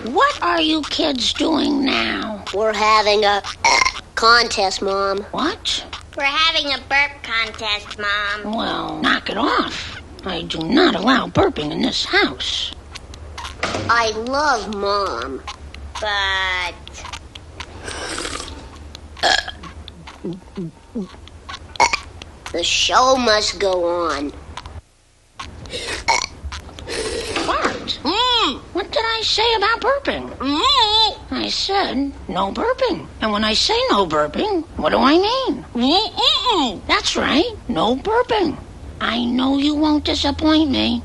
What are you kids doing now? We're having a contest, Mom. What? We're having a burp contest, Mom. Well, knock it off. I do not allow burping in this house. I love Mom. But the show must go on. Bart, what did I say about burping? I said no burping. And when I say no burping, what do I mean? That's right, no burping. I know you won't disappoint me.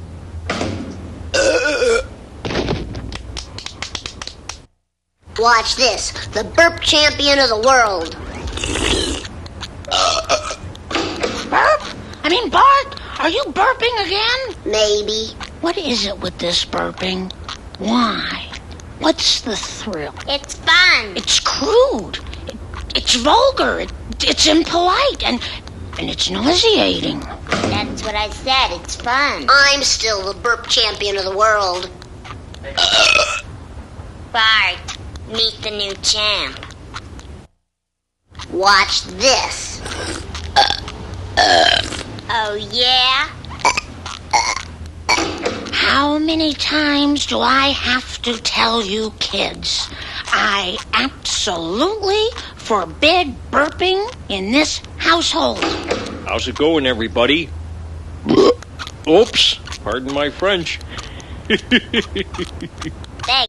Watch this. The burp champion of the world. Burp? I mean, Bart, are you burping again? Maybe. What is it with this burping? Why? What's the thrill? it's fun. It's crude. It's vulgar. It's impolite. And it's nauseating. That's what I said. It's fun. I'm still the burp champion of the world. Bart, meet the new champ. Watch this. Oh, yeah? How many times do I have to tell you kids? I absolutely forbid burping in this household. How's it going, everybody? Oops, pardon my French.